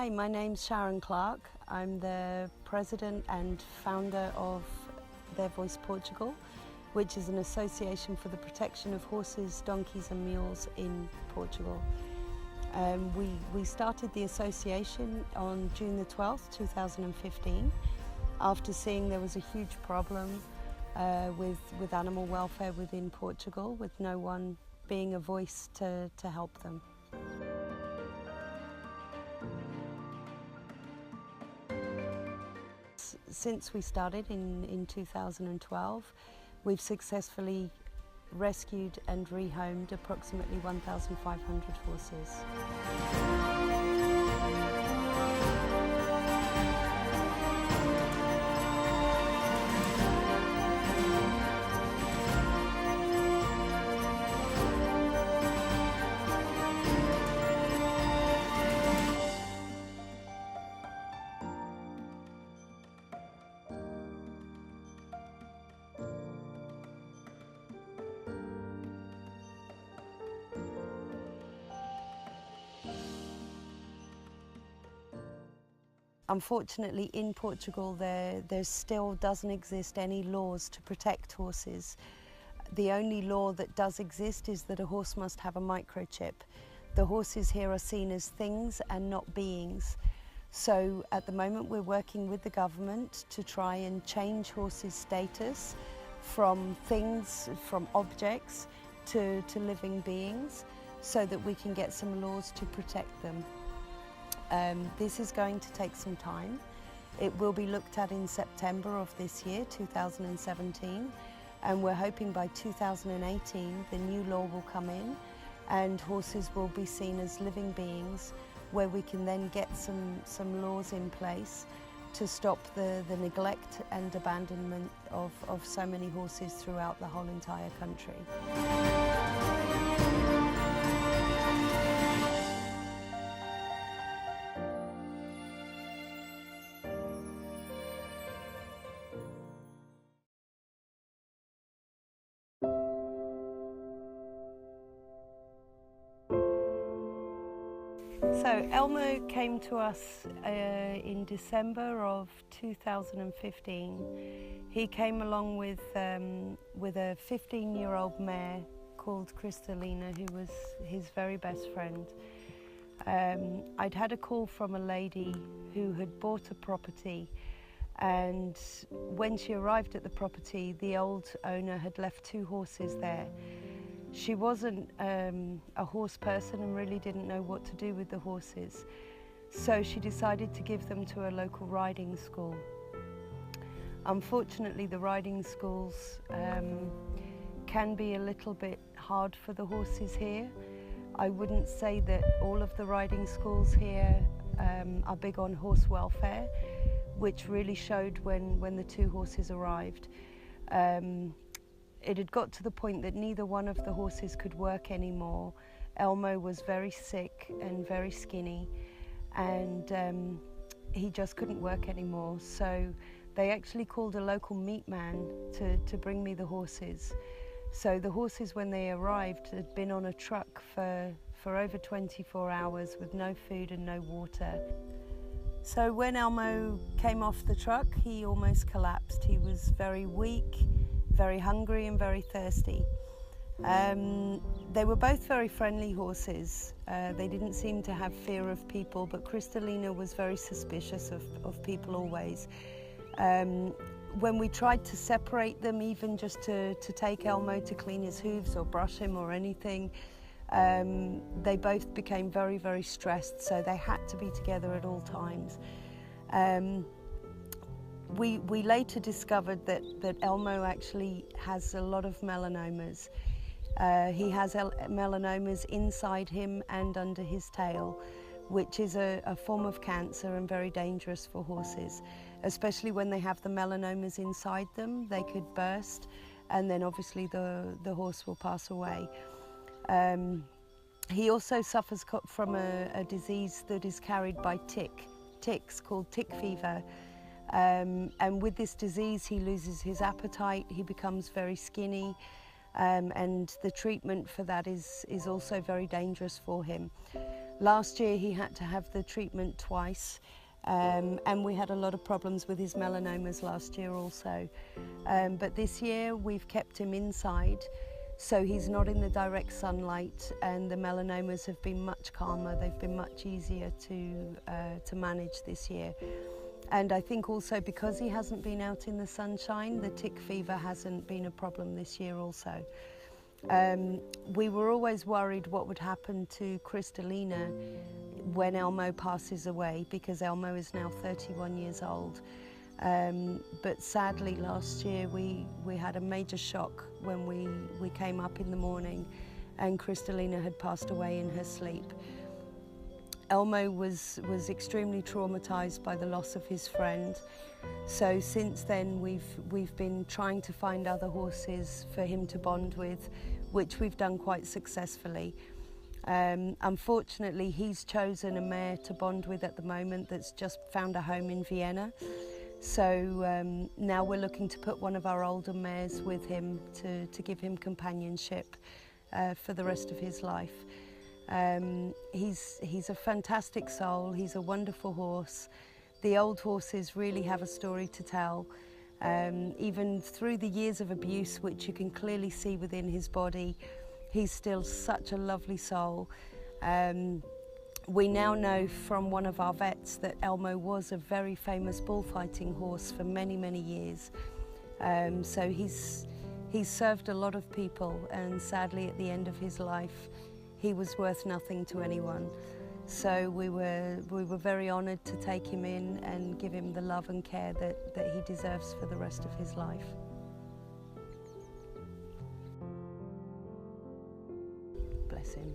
Hi, my name's Sharon. I'm the president and founder of Their Voice Portugal, which is an association for the protection of horses, donkeys and mules in Portugal. We started the association on June the 12th, 2015, after seeing there was a huge problem with animal welfare within Portugal, with no one being a voice to help them. Since we started in 2012, we've successfully rescued and rehomed approximately 1,500 horses. Unfortunately, in Portugal, there still doesn't exist any laws to protect horses. The only law that does exist is that a horse must have a microchip. The horses here are seen as things and not beings. So at the moment, we're working with the government to try and change horses' status from things, from objects, to living beings, so that we can get some laws to protect them. This is going to take some time. It will be looked at in September of this year, 2017, and we're hoping by 2018 the new law will come in and horses will be seen as living beings, where we can then get some laws in place to stop the neglect and abandonment of so many horses throughout the whole entire country. So Elmo came to us in December of 2015. He came along with a 15-year-old mare called Cristalina, who was his very best friend. I'd had a call from a lady who had bought a property, and when she arrived at the property, the old owner had left 2 horses there. She wasn't a horse person and really didn't know what to do with the horses. So she decided to give them to a local riding school. Unfortunately, the riding schools can be a little bit hard for the horses here. I wouldn't say that all of the riding schools here are big on horse welfare, which really showed when the 2 horses arrived. It had got to the point that neither one of the horses could work anymore. Elmo was very sick and very skinny, and he just couldn't work anymore. So they actually called a local meat man to bring me the horses. So the horses, when they arrived, had been on a truck for over 24 hours with no food and no water. So when Elmo came off the truck, he almost collapsed. He was very weak, very hungry and very thirsty. They were both very friendly horses. They didn't seem to have fear of people, but Cristalina was very suspicious of people always. When we tried to separate them, even just to take Elmo to clean his hooves or brush him or anything, they both became very, very stressed, so they had to be together at all times. We later discovered that Elmo actually has a lot of melanomas. He has melanomas inside him and under his tail, which is a form of cancer and very dangerous for horses, especially when they have the melanomas inside them. They could burst, and then obviously the horse will pass away. He also suffers from a disease that is carried by ticks called tick fever. And with this disease, he loses his appetite, he becomes very skinny, and the treatment for that is also very dangerous for him. Last year he had to have the treatment twice, and we had a lot of problems with his melanomas last year also. But this year we've kept him inside, so he's not in the direct sunlight, and the melanomas have been much calmer. They've been much easier to manage this year. And I think also because he hasn't been out in the sunshine, the tick fever hasn't been a problem this year also. We were always worried what would happen to Kristalina when Elmo passes away, because Elmo is now 31 years old. But sadly last year we had a major shock when we came up in the morning and Kristalina had passed away in her sleep. Elmo was extremely traumatized by the loss of his friend. So since then we've been trying to find other horses for him to bond with, which we've done quite successfully. Unfortunately, he's chosen a mare to bond with at the moment that's just found a home in Vienna. So now we're looking to put one of our older mares with him to give him companionship for the rest of his life. He's a fantastic soul, he's a wonderful horse. The old horses really have a story to tell. Even through the years of abuse, which you can clearly see within his body, he's still such a lovely soul. We now know from one of our vets that Elmo was a very famous bullfighting horse for many, many years. So he's served a lot of people, and sadly at the end of his life, he was worth nothing to anyone. So we were very honoured to take him in and give him the love and care that he deserves for the rest of his life. Bless him.